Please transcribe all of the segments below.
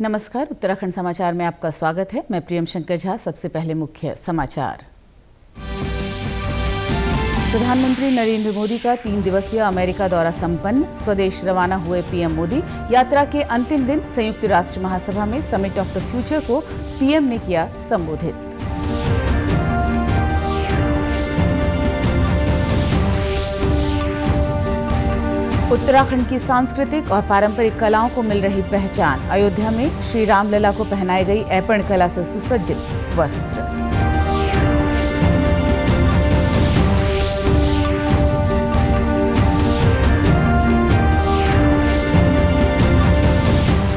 नमस्कार, उत्तराखंड समाचार में आपका स्वागत है। मैं प्रियम शंकर झा। सबसे पहले मुख्य समाचार। प्रधानमंत्री नरेंद्र मोदी का 3 दिवसीय अमेरिका दौरा संपन्न। स्वदेश रवाना हुए पीएम मोदी। यात्रा के अंतिम दिन संयुक्त राष्ट्र महासभा में समिट ऑफ द फ्यूचर को पीएम ने किया संबोधित। उत्तराखंड की सांस्कृतिक और पारंपरिक कलाओं को मिल रही पहचान। अयोध्या में श्री रामलला को पहनाई गई ऐपण कला से सुसज्जित वस्त्र।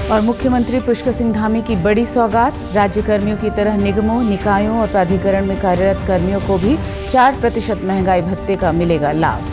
और मुख्यमंत्री पुष्कर सिंह धामी की बड़ी सौगात। राज्य कर्मियों की तरह निगमों, निकायों और प्राधिकरण में कार्यरत कर्मियों को भी 4% महंगाई भत्ते का मिलेगा लाभ।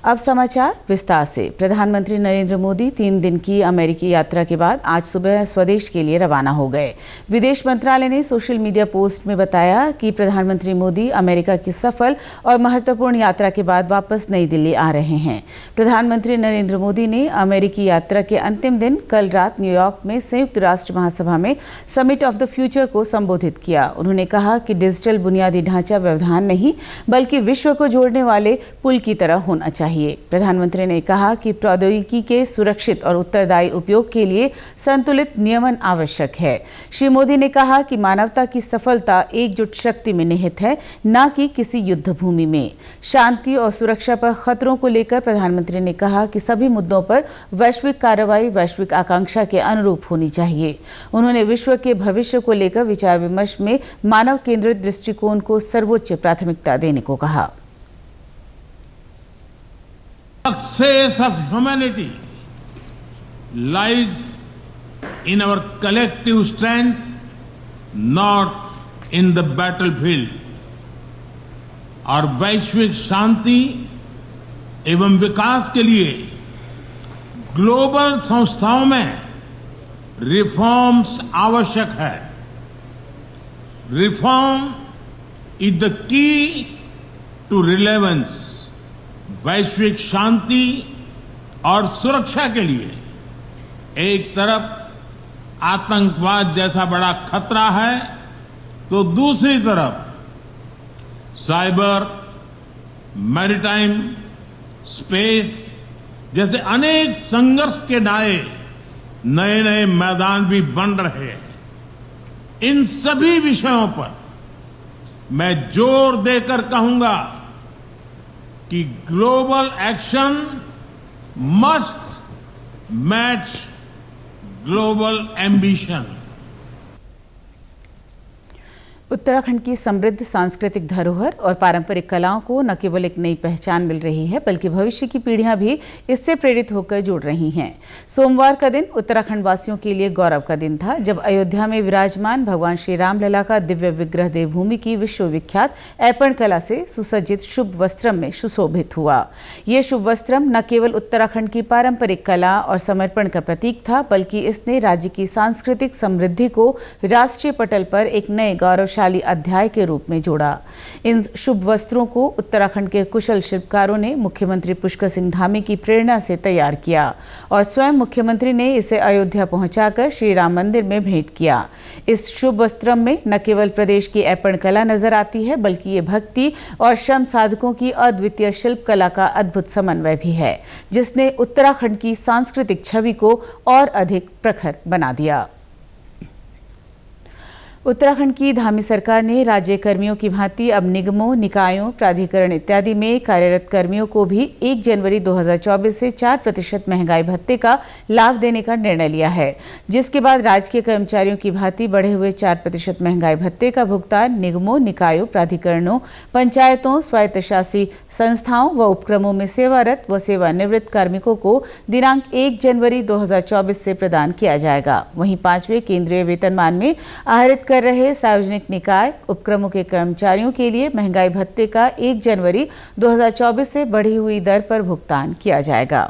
अब समाचार विस्तार से। प्रधानमंत्री नरेंद्र मोदी 3 दिन की अमेरिकी यात्रा के बाद आज सुबह स्वदेश के लिए रवाना हो गए। विदेश मंत्रालय ने सोशल मीडिया पोस्ट में बताया कि प्रधानमंत्री मोदी अमेरिका की सफल और महत्वपूर्ण यात्रा के बाद वापस नई दिल्ली आ रहे हैं। प्रधानमंत्री नरेंद्र मोदी ने अमेरिकी यात्रा के अंतिम दिन कल रात न्यूयॉर्क में संयुक्त राष्ट्र महासभा में समिट ऑफ द फ्यूचर को संबोधित किया। उन्होंने कहा कि डिजिटल बुनियादी ढांचा व्यवधान नहीं बल्कि विश्व को जोड़ने वाले पुल की तरह होना चाहिए। प्रधानमंत्री ने कहा कि प्रौद्योगिकी के सुरक्षित और उत्तरदायी उपयोग के लिए संतुलित नियमन आवश्यक है। श्री मोदी ने कहा कि मानवता की सफलता एकजुट शक्ति में निहित है, न कि किसी युद्ध भूमि में। शांति और सुरक्षा पर खतरों को लेकर प्रधानमंत्री ने कहा कि सभी मुद्दों पर वैश्विक कार्रवाई वैश्विक आकांक्षा के अनुरूप होनी चाहिए। उन्होंने विश्व के भविष्य को लेकर विचार विमर्श में मानव केंद्रित दृष्टिकोण को सर्वोच्च प्राथमिकता देने को कहा। Success of humanity lies in our collective strength, not in the battlefield. और वैश्विक शांति एवं विकास के लिए ग्लोबल संस्थाओं में रिफॉर्म्स आवश्यक है। Reform is the key to relevance. वैश्विक शांति और सुरक्षा के लिए एक तरफ आतंकवाद जैसा बड़ा खतरा है तो दूसरी तरफ साइबर, मैरीटाइम, स्पेस जैसे अनेक संघर्ष के नए नए मैदान भी बन रहे हैं। इन सभी विषयों पर मैं जोर देकर कहूंगा कि global action must match global ambition. Uttarakhand की समृद्ध सांस्कृतिक धरोहर और पारंपरिक कलाओं को न केवल एक नई पहचान मिल रही है बल्कि भविष्य की पीढ़ियां भी इससे प्रेरित होकर जुड़ रही हैं। सोमवार का दिन उत्तराखंड वासियों के लिए गौरव का दिन था जब अयोध्या में विराजमान भगवान श्री रामलला का दिव्य विग्रह देवभूमि की विश्वविख्यात ऐपण कला से सुसज्जित शुभ वस्त्रम में सुशोभित हुआ। ये शुभ वस्त्रम न केवल उत्तराखंड की पारंपरिक कला और समर्पण का प्रतीक था बल्कि इसने राज्य की सांस्कृतिक समृद्धि को राष्ट्रीय पटल पर एक नए गौरव अध्याय के रूप में जोड़ा। इन शुभ वस्त्रों को उत्तराखंड के कुशल शिल्पकारों ने मुख्यमंत्री पुष्कर सिंह धामी की प्रेरणा से तैयार किया और स्वयं मुख्यमंत्री ने इसे अयोध्या पहुंचाकर श्री राम मंदिर में भेंट किया। इस शुभ वस्त्रम में न केवल प्रदेश की ऐपण कला नजर आती है बल्कि ये भक्ति और श्रम साधकों की अद्वितीय शिल्प कला का अद्भुत समन्वय भी है जिसने उत्तराखंड की सांस्कृतिक छवि को और अधिक प्रखर बना दिया। उत्तराखंड की धामी सरकार ने राज्य कर्मियों की भांति अब निगमों, निकायों, प्राधिकरण इत्यादि में कार्यरत कर्मियों को भी 1 जनवरी 2024 से 4% महंगाई भत्ते का लाभ देने का निर्णय लिया है, जिसके बाद राज्य के कर्मचारियों की भांति बढ़े हुए 4% महंगाई भत्ते का भुगतान निगमों, निकायों, प्राधिकरणों, पंचायतों, स्वायत्तशासी संस्थाओं व उपक्रमों में सेवारत व सेवानिवृत्त कार्मिकों को दिनांक 1 जनवरी 2024 से प्रदान किया जाएगा। वहीं 5वें केंद्रीय वेतनमान में आहरित कर रहे सार्वजनिक निकाय उपक्रमों के कर्मचारियों के लिए महंगाई भत्ते का 1 जनवरी 2024 से बढ़ी हुई दर पर भुगतान किया जाएगा।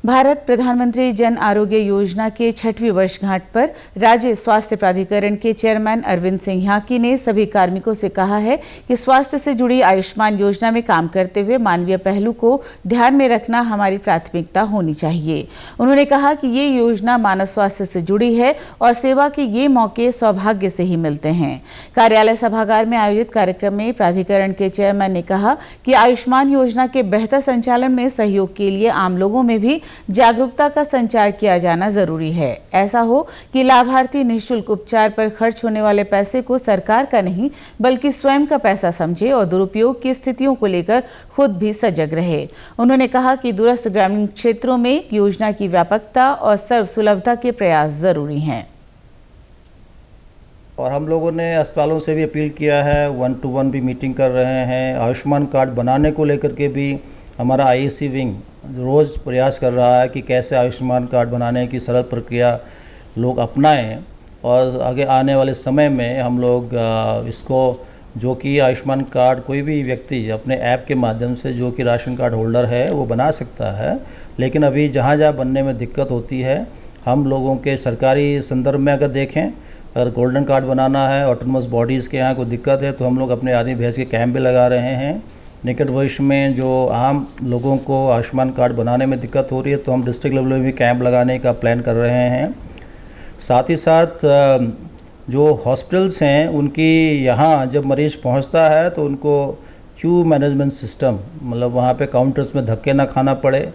भारत प्रधानमंत्री जन आरोग्य योजना के 6वीं वर्षगांठ पर राज्य स्वास्थ्य प्राधिकरण के चेयरमैन अरविंद सिंह ह्याकी ने सभी कार्मिकों से कहा है कि स्वास्थ्य से जुड़ी आयुष्मान योजना में काम करते हुए मानवीय पहलू को ध्यान में रखना हमारी प्राथमिकता होनी चाहिए। उन्होंने कहा कि ये योजना मानव स्वास्थ्य से जुड़ी है और सेवा के ये मौके सौभाग्य से ही मिलते हैं। कार्यालय सभागार में आयोजित कार्यक्रम में प्राधिकरण के चेयरमैन ने कहा कि आयुष्मान योजना के बेहतर संचालन में सहयोग के लिए आम लोगों में भी जागरूकता का संचार किया जाना जरूरी है। ऐसा हो कि लाभार्थी निःशुल्क उपचार पर खर्च होने वाले पैसे को सरकार का नहीं बल्कि स्वयं का पैसा समझे और दुरुपयोग की स्थितियों को लेकर खुद भी सजग रहे। उन्होंने कहा कि दूरस्थ ग्रामीण क्षेत्रों में योजना की व्यापकता और सर्व सुलभता के प्रयास जरूरी हैं। और हम लोगों ने अस्पतालों से भी अपील किया है, 1-to-1 भी मीटिंग कर रहे हैं। आयुष्मान कार्ड बनाने को लेकर के भी हमारा आईएसी विंग रोज़ प्रयास कर रहा है कि कैसे आयुष्मान कार्ड बनाने की सरल प्रक्रिया लोग अपनाएं और आगे आने वाले समय में हम लोग इसको जो कि आयुष्मान कार्ड कोई भी व्यक्ति अपने ऐप के माध्यम से जो कि राशन कार्ड होल्डर है वो बना सकता है। लेकिन अभी जहाँ जहाँ बनने में दिक्कत होती है, हम लोगों के सरकारी संदर्भ में अगर देखें, अगर गोल्डन कार्ड बनाना है ऑटोनमस बॉडीज़ के यहाँ कोई दिक्कत है तो हम लोग अपने आदमी भेज के कैंप भी लगा रहे हैं। निकट भविष्य में जो आम लोगों को आयुष्मान कार्ड बनाने में दिक्कत हो रही है तो हम डिस्ट्रिक्ट लेवल में भी कैंप लगाने का प्लान कर रहे हैं। साथ ही साथ जो हॉस्पिटल्स हैं उनकी यहाँ जब मरीज़ पहुँचता है तो उनको क्यू मैनेजमेंट सिस्टम, मतलब वहाँ पे काउंटर्स में धक्के ना खाना पड़े।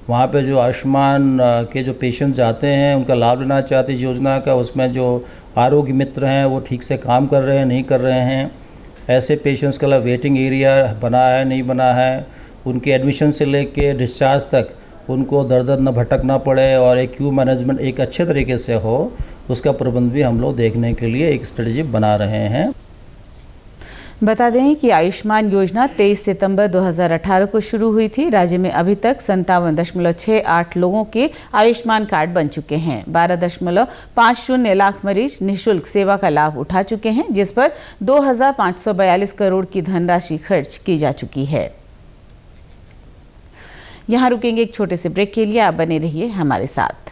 वहाँ पे जो आयुष्मान के जो पेशेंट जाते हैं उनका लाभ लेना चाहते हैं योजना का, उसमें जो आरोग्य मित्र हैं वो ठीक से काम कर रहे हैं नहीं कर रहे हैं। ऐसे पेशेंट्स का वेटिंग एरिया बना है नहीं बना है, उनके एडमिशन से लेके डिस्चार्ज तक उनको दर दर न भटकना पड़े और एक क्यू मैनेजमेंट एक अच्छे तरीके से हो, उसका प्रबंध भी हम लोग देखने के लिए एक स्ट्रेटजी बना रहे हैं। बता दें कि आयुष्मान योजना 23 सितंबर 2018 को शुरू हुई थी। राज्य में अभी तक 57.68 लोगों के आयुष्मान कार्ड बन चुके हैं। 12.50 लाख मरीज निःशुल्क सेवा का लाभ उठा चुके हैं, जिस पर 2,542 करोड़ की धनराशि खर्च की जा चुकी है। यहाँ रुकेंगे एक छोटे से ब्रेक के लिए, आप बने रहिए हमारे साथ।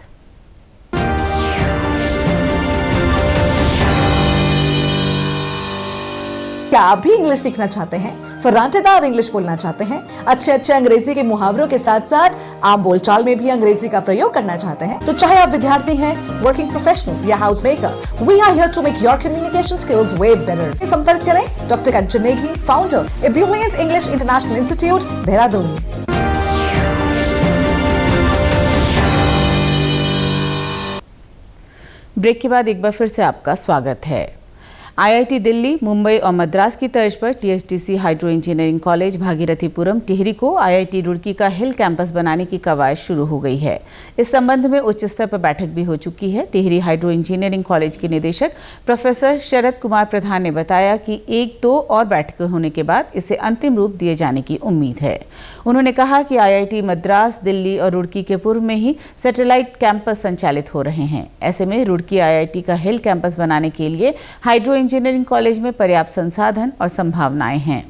क्या आप भी इंग्लिश सीखना चाहते हैं, फर्राटेदार इंग्लिश बोलना चाहते हैं, अच्छे अंग्रेजी के मुहावरों के साथ साथ आम बोलचाल में भी अंग्रेजी का प्रयोग करना चाहते हैं? तो चाहे आप विद्यार्थी हैं, वर्किंग प्रोफेशनल या house maker, we are here to make your communication skills way better. संपर्क करें doctor Kanchan Negi, founder ebullient English international institute, Dehradun. Break के बाद एक बार फिर से आपका स्वागत है। आईआईटी दिल्ली, मुंबई और मद्रास की तर्ज पर THDC hydro engineering college Bhagirathipuram Tehri को आईआईटी रुड़की का हिल कैंपस बनाने की कवायद शुरू हो गई है। इस संबंध में उच्च स्तर पर बैठक भी हो चुकी है। टिहरी हाइड्रो इंजीनियरिंग कॉलेज के निदेशक प्रोफेसर शरद कुमार प्रधान ने बताया कि 1-2 और बैठकें होने के बाद इसे अंतिम रूप दिए जाने की उम्मीद है। उन्होंने कहा कि आईआईटी मद्रास, दिल्ली और रुड़की के पूर्व में ही सैटेलाइट कैंपस संचालित हो रहे हैं। ऐसे में रुड़की आईआईटी का हिल कैंपस बनाने के लिए हाइड्रो इंजीनियरिंग कॉलेज में पर्याप्त संसाधन और संभावनाएं हैं।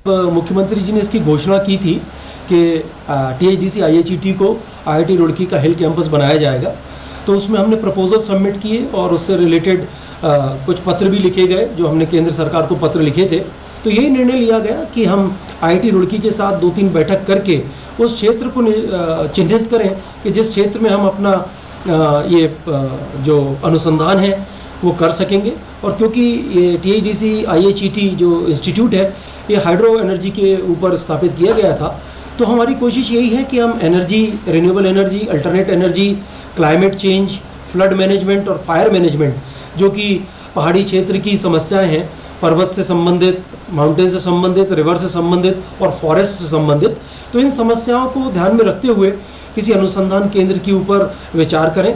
मुख्यमंत्री जी ने इसकी घोषणा की थी कि टीएचडीसी आईएचईटी को आईआईटी रुड़की का हिल कैंपस बनाया जाएगा। तो उसमें हमने प्रपोजल सबमिट किए और उससे रिलेटेड कुछ पत्र भी लिखे गए, जो हमने केंद्र सरकार को पत्र लिखे थे। तो यही निर्णय लिया गया कि हम आईआईटी रुड़की के साथ 2-3 बैठक करके उस क्षेत्र को चिन्हित करें कि जिस क्षेत्र में हम अपना ये जो अनुसंधान है वो कर सकेंगे। और क्योंकि ये टीएचडीसी आईएचईटी जो इंस्टीट्यूट है ये हाइड्रो एनर्जी के ऊपर स्थापित किया गया था, तो हमारी कोशिश यही है कि हम energy, renewable energy, alternate energy, climate change, flood management और फायर मैनेजमेंट, जो कि पहाड़ी क्षेत्र की समस्याएं हैं, पर्वत से संबंधित, माउंटेन से संबंधित, रिवर से संबंधित और फॉरेस्ट से संबंधित, तो इन समस्याओं को ध्यान में रखते हुए किसी अनुसंधान केंद्र के ऊपर विचार करें।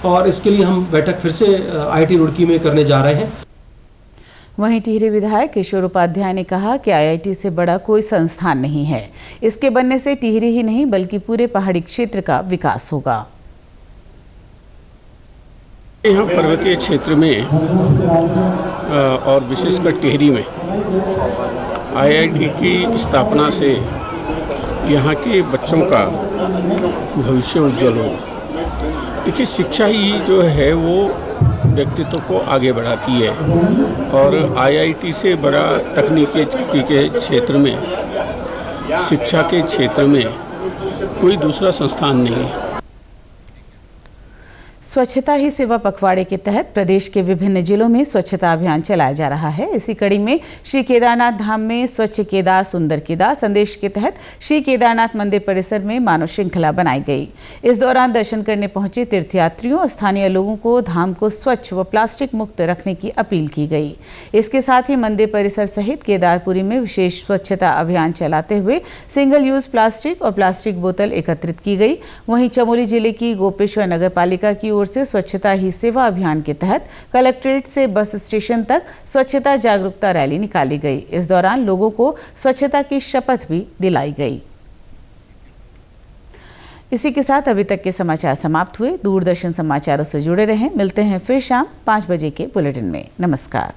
और इसके लिए हम बैठक फिर से आईआईटी रुड़की में करने जा रहे हैं। वहीं टिहरी विधायक किशोर उपाध्याय ने कहा कि आईआईटी से बड़ा कोई संस्थान नहीं है। इसके बनने से टिहरी ही नहीं बल्कि पूरे पहाड़ी क्षेत्र का विकास होगा। यहाँ पर्वतीय क्षेत्र में और विशेषकर टिहरी में आईआईटी की स्थापना से यहाँ के बच्चों का भविष्य उज्जवल हो। देखिए, शिक्षा ही जो है वो व्यक्तित्व को आगे बढ़ाती है और IIT से बड़ा तकनीकी के क्षेत्र में, शिक्षा के क्षेत्र में कोई दूसरा संस्थान नहीं है। स्वच्छता ही सेवा पखवाड़े के तहत प्रदेश के विभिन्न जिलों में स्वच्छता अभियान चलाया जा रहा है। इसी कड़ी में श्री केदारनाथ धाम में स्वच्छ केदार सुंदर केदार संदेश के तहत श्री केदारनाथ मंदिर परिसर में मानव श्रृंखला बनाई गई। इस दौरान दर्शन करने पहुंचे तीर्थयात्रियों और स्थानीय लोगों को धाम को स्वच्छ व प्लास्टिक मुक्त रखने की अपील की गई। इसके साथ ही मंदिर परिसर सहित केदारपुरी में विशेष स्वच्छता अभियान चलाते हुए सिंगल यूज प्लास्टिक और प्लास्टिक बोतल एकत्रित की गई। वहीं चमोली जिले की गोपेश्वर नगर पालिका की ओर से स्वच्छता ही सेवा अभियान के तहत कलेक्ट्रेट से बस स्टेशन तक स्वच्छता जागरूकता रैली निकाली गई। इस दौरान लोगों को स्वच्छता की शपथ भी दिलाई गई। इसी के साथ अभी तक के समाचार समाप्त हुए। दूरदर्शन समाचारों से जुड़े रहें। मिलते हैं फिर शाम 5 बजे के बुलेटिन में। नमस्कार।